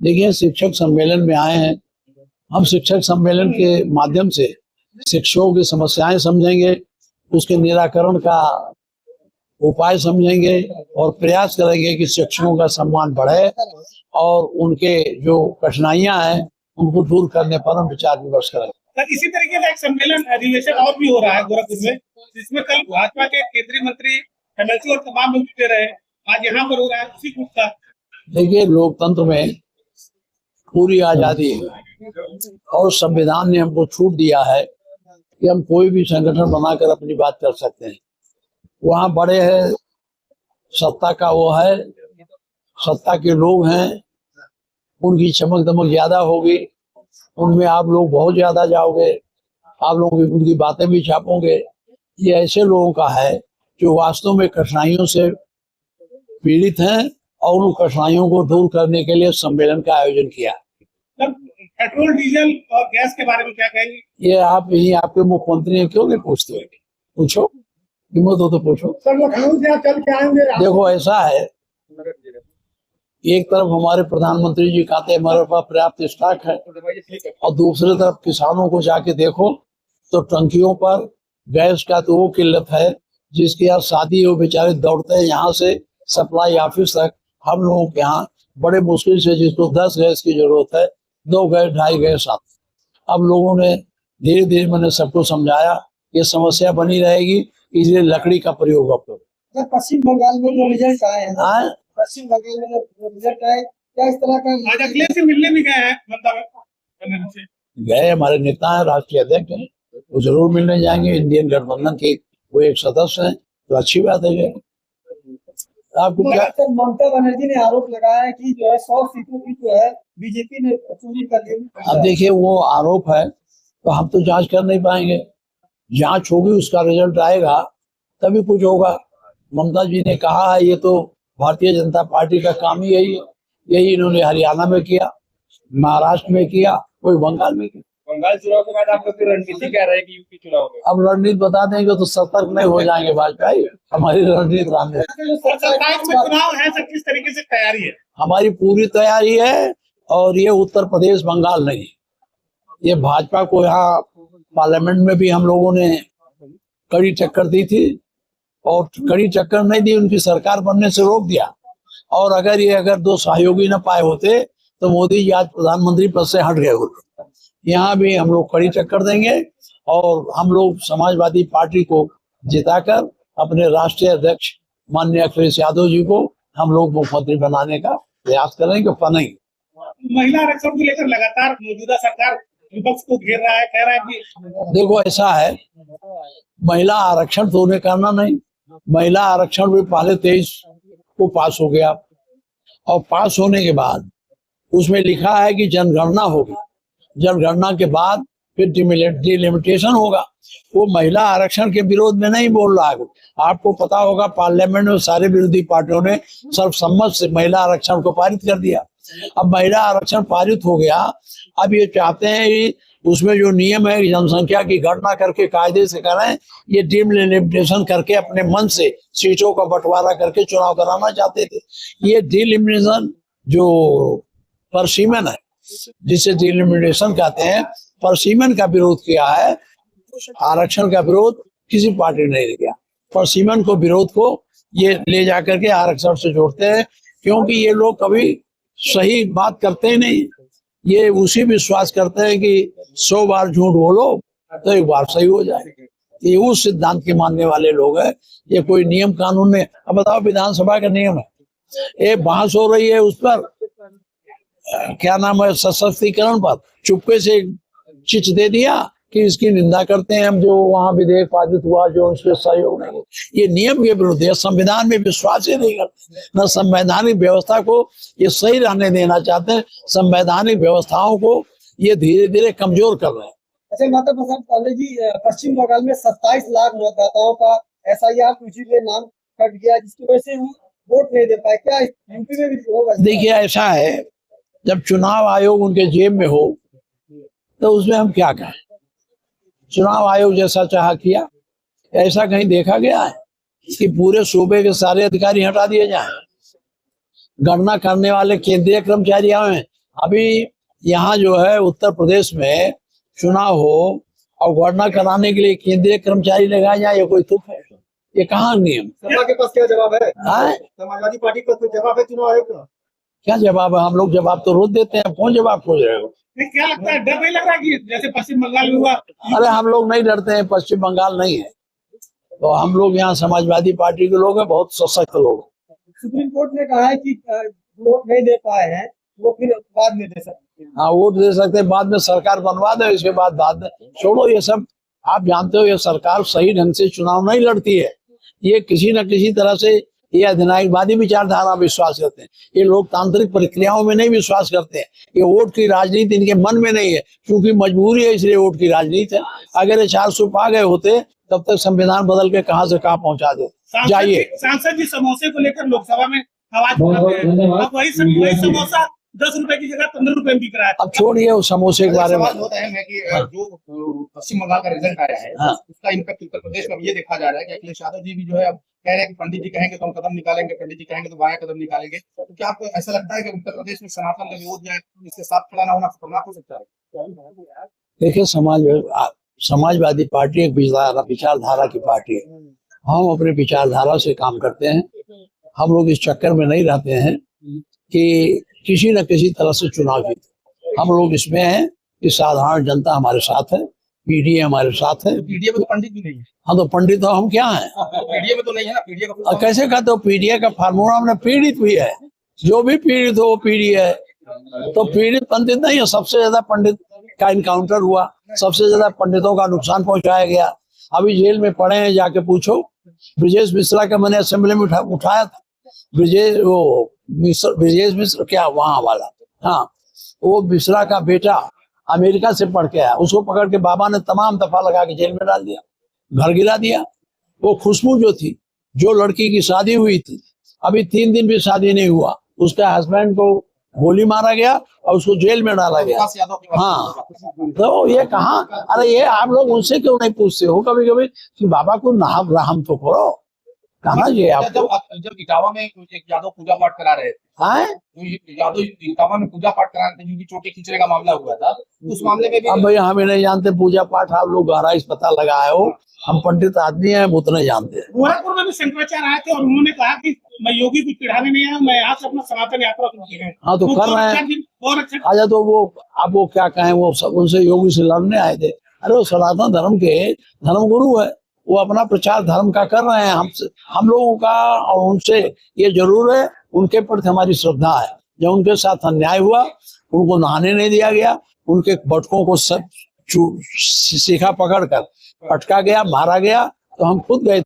देखिए, शिक्षक सम्मेलन में आए हैं। हम शिक्षक सम्मेलन के माध्यम से शिक्षकों की समस्याएं समझेंगे, उसके निराकरण का उपाय समझेंगे और प्रयास करेंगे कि शिक्षकों का सम्मान बढ़े और उनके जो कठिनाइयां हैं उनको दूर करने पर हम विचार विमर्श करेंगे। सर, इसी तरीके का एक सम्मेलन अधिवेशन और भी हो रहा है गोरखपुर में, जिसमें कल भाजपा के केंद्रीय मंत्री एमएलसी और तमाम लोग जुटे रहे। आज यहाँ पर हो रहा है उसी ग्रुप का। देखिए, लोकतंत्र में पूरी आजादी है और संविधान ने हमको छूट दिया है कि हम कोई भी संगठन बनाकर अपनी बात कर सकते हैं। वहाँ बड़े है सत्ता का, वो है सत्ता के लोग हैं, उनकी चमक दमक ज्यादा होगी, उनमें आप लोग बहुत ज्यादा जाओगे, आप लोग उनकी बातें भी छापोगे। ये ऐसे लोगों का है जो वास्तव में कठिनाइयों से पीड़ित हैं और उन कठिनाइयों को दूर करने के लिए सम्मेलन का आयोजन किया। पेट्रोल डीजल और गैस के बारे में क्या कहेंगे? ये आप यही आपके मुख्यमंत्री क्यों नहीं पूछते? पूछो, हिम्मत हो तो पूछो। देखो, ऐसा है, एक तरफ हमारे प्रधानमंत्री जी कहते हैं हमारे पास पर्याप्त स्टॉक है और दूसरी तरफ किसानों को जाके देखो तो टंकियों पर गैस का तो वो किल्लत है जिसके यहाँ शादी हो बेचारे दौड़ते हैं यहाँ से सप्लाई ऑफिस तक। हम लोगों के यहाँ बड़े मुश्किल से जिसको 10 गैस की जरूरत है 2 गैस 2.5 गैस आते। अब लोगों ने धीरे धीरे मैंने सबको समझाया ये समस्या बनी रहेगी, इसलिए लकड़ी का प्रयोग अब करो। पश्चिम बंगाल में जो रिजल्ट आए हैं, पश्चिम बंगाल में जो रिजल्ट आए, क्या इस तरह का? आज अखिलेश से मिलने भी गए हैं, गए, हमारे नेता है, राष्ट्रीय अध्यक्ष हैं, वो जरूर मिलने जाएंगे। इंडियन गठबंधन के वो एक सदस्य हैं, तो अच्छी बात है। आपको क्या? ममता बनर्जी ने आरोप लगाया है कि जो है 100 सीटों की जो है बीजेपी ने चोरी कर ली। अब देखिए, वो आरोप है तो हम तो जांच कर नहीं पाएंगे। जांच होगी, उसका रिजल्ट आएगा तभी कुछ होगा। ममता जी ने कहा है ये तो भारतीय जनता पार्टी का काम ही यही इन्होंने हरियाणा में किया, महाराष्ट्र में किया, कोई बंगाल में किया। बंगाल चुनाव के बाद आपको रणनीति क्या रहेगी यूपी चुनाव में? अब रणनीति बता देंगे तो सतर्क नहीं हो जाएंगे भाजपा। हमारी रणनीति चुनाव है सर, किस तरीके से तैयारी है? हमारी पूरी तैयारी है और ये उत्तर प्रदेश बंगाल नहीं, ये भाजपा को यहाँ पार्लियामेंट में भी हम लोगों ने कड़ी टक्कर दी थी और कड़ी टक्कर नहीं दी, उनकी सरकार बनने से रोक दिया। और अगर 2 सहयोगी न पाए होते तो मोदी जी आज प्रधानमंत्री पद से हट गए होते। यहाँ भी हम लोग कड़ी टक्कर देंगे और हम लोग समाजवादी पार्टी को जिताकर अपने राष्ट्रीय अध्यक्ष माननीय अखिलेश यादव जी को हम लोग मुख्यमंत्री बनाने का प्रयास करेंगे। महिला आरक्षण को लेकर लगातार मौजूदा सरकार विपक्ष को घेर रहा है, कह रहा है कि देखो, ऐसा है, महिला आरक्षण तो उन्हें करना नहीं। महिला आरक्षण भी पहले 23 को पास हो गया और पास होने के बाद उसमें लिखा है कि जनगणना होगी, जनगणना के बाद फिर डिलिमिटेशन होगा। वो महिला आरक्षण के विरोध में नहीं बोल रहा है। आपको पता होगा पार्लियामेंट में सारे विरोधी पार्टियों ने सर्वसम्मत से महिला आरक्षण को पारित कर दिया। अब महिला आरक्षण पारित हो गया, अब ये चाहते हैं कि उसमें जो नियम है जनसंख्या की गणना करके कायदे से करें, ये डिलिमिटेशन करके अपने मन से सीटों का बंटवारा करके चुनाव कराना चाहते थे। ये डिलिमिटेशन जो परसीमन है, जिसे डिलिमिटेशन कहते हैं, परसीमन का विरोध किया है। आरक्षण का विरोध किसी पार्टी ने नहीं किया। परसीमन को विरोध को ये ले जाकर के आरक्षण से जोड़ते हैं, क्योंकि ये लोग कभी सही बात करते ही नहीं। ये उसी विश्वास करते हैं कि 100 बार झूठ बोलो तो 1 बार सही हो जाए। ये उस सिद्धांत के मानने वाले लोग हैं। ये कोई नियम कानून में, अब बताओ, विधानसभा का नियम है, ये बहस हो रही है उस पर, क्या नाम है, सशक्तिकरण पर, चुपके से चिट दे दिया कि इसकी निंदा करते हैं हम, जो वहां विधेयक पारित हुआ जो उसके सहयोग नहीं। ये नियम के विरुद्ध है, संविधान में विश्वास ही नहीं करते, न संवैधानिक व्यवस्था को ये सही रहने देना चाहते हैं। संवैधानिक व्यवस्थाओं को ये धीरे धीरे कमजोर कर रहे हैं। अच्छा, माता प्रसाद पांडे जी, पश्चिम बंगाल में 27 लाख मतदाताओं का SIR सूची में नाम कट गया, जिसकी वजह से वो वोट नहीं दे पाए। क्या यूपी में भी होगा? देखिए, ऐसा है, जब चुनाव आयोग उनके जेब में हो तो उसमें हम क्या कहें। चुनाव आयोग जैसा चाहा किया, ऐसा कहीं देखा गया है कि पूरे सूबे के सारे अधिकारी हटा दिए जाएं? गणना करने वाले केंद्रीय कर्मचारी हैं, अभी यहाँ जो है उत्तर प्रदेश में चुनाव हो और गणना कराने के लिए केंद्रीय कर्मचारी लगाया जाए, ये कोई तुक है? ये कहाँ नियम? सपा के पास क्या जवाब है? हाँ? समाजवादी पार्टी का कोई जवाब है चुनाव आयोग का? क्या जवाब है? हम लोग जवाब तो रोज देते हैं, कौन जवाब खोज रहे हो? नहीं, क्या लगता है, डर नहीं लग रहा कि जैसे पश्चिम बंगाल में हुआ? अरे हम लोग नहीं डरते हैं, पश्चिम बंगाल नहीं है तो हम लोग यहाँ समाजवादी पार्टी के लोग हैं, बहुत सशक्त लोग। सुप्रीम कोर्ट ने कहा है कि वोट नहीं दे पाए हैं वो फिर बाद में दे सकते हैं। हाँ वोट दे सकते हैं, बाद में सरकार बनवा दे, इसके बाद छोड़ो ये सब। आप जानते हो ये सरकार सही ढंग से चुनाव नहीं लड़ती है, ये किसी न किसी तरह से ये अधिनायकवादी विचारधारा विश्वास करते हैं, ये लोकतांत्रिक प्रक्रियाओं में नहीं विश्वास करते हैं, ये वोट की राजनीति इनके मन में नहीं है, क्योंकि मजबूरी है इसलिए वोट की राजनीति है। अगर ये 400 पा गए होते तब तक संविधान बदल के कहां से कहां पहुंचा दे। जाइए, सांसद जी समोसे को लेकर लोकसभा में आवाज उठाते हैं, अब वही समोसा 10 रुपए की जगह 15 रुपए में बिक रहा है। अब छोड़िए उस समोसे के बारे में। सवाल होता है कि जो पश्चिम बंगाल का रिजल्ट आया है हाँ। उसका इम्पैक्ट उत्तर प्रदेश में ये देखा जा रहा है कि अखिलेश यादव जी भी जो है अब कह रहे हैं कि पंडित जी कहेंगे तो हम कदम निकालेंगे, पंडित जी कहेंगे तो बाया कदम निकालेंगे। तो क्या आपको ऐसा लगता है कि उत्तर प्रदेश में सनातन का विरोध जो है इसके साथ खड़ा ना होना खतरनाक हो सकता है? देखिए समाजवादी पार्टी एक विचारधारा की पार्टी है, हम अपने विचारधारा से काम करते हैं। हम लोग इस चक्कर में नहीं रहते हैं कि किसी न किसी तरह से चुनाव जीते। हम लोग इसमें हैं कि साधारण जनता हमारे साथ है, पीडीए हमारे साथ है। पीडीए में तो पंडित भी नहीं है। हाँ तो पंडित हो, हम क्या हैं? पीडीए में तो नहीं है ना, पीडीए का और कैसे कहते हो? पीडीए का फार्मूला हमने पीड़ित भी है, जो भी पीड़ित हो वो पीडीए है। तो पीड़ित पंडित नहीं है, सबसे ज्यादा पंडित का इनकाउंटर हुआ, सबसे ज्यादा पंडितों का नुकसान पहुंचाया गया। अभी जेल में पड़े हैं, जाके पूछो। ब्रजेश मिश्रा का मैंने असेंबली में उठाया था, ब्रजेश मिश्र क्या वहां वाला, हाँ वो मिश्रा का बेटा अमेरिका से पढ़ के आया, उसको पकड़ के बाबा ने तमाम दफा लगा के जेल में डाल दिया, घर गिरा दिया। वो खुशबू जो थी, जो लड़की की शादी हुई थी, अभी 3 दिन भी शादी नहीं हुआ, उसके हस्बैंड को गोली मारा गया और उसको जेल में डाला गया। हाँ तो ये कहाँ, अरे ये आप लोग उनसे क्यों नहीं पूछते हो कभी कभी कि बाबा को नाम राम तो करो? कहाँ ये आप जब इटावा में एक यादव पूजा पाठ करा रहे थे, यादव इटावा में पूजा पाठ करा रहे थे, जिनकी चोटी खींचने का मामला हुआ था, उस मामले में भी अब भाई हमें नहीं जानते पूजा पाठ, आप लोग गहराई से पता लगाए हो, हम पंडित आदमी हैं, उतने जानते हैं। गोरखपुर में भी शंकराचार्य आए थे और उन्होंने कहा कि मैं योगी को चिढ़ाने नहीं आया, मैं यहाँ से अपना सनातन यात्रा शुरू की है। हाँ तो कर रहे हैं। अच्छा तो वो अब वो क्या कहें, वो सब उनसे योगी से लड़ने आए थे। अरे वो सनातन धर्म के धर्मगुरु है, वो अपना प्रचार धर्म का कर रहे हैं। हम लोगों का और उनसे ये जरूर है, उनके प्रति हमारी श्रद्धा है। जब उनके साथ अन्याय हुआ, उनको नहाने नहीं दिया गया, उनके बटकों को सब सीखा पकड़ कर पटका गया, मारा गया, तो हम खुद गए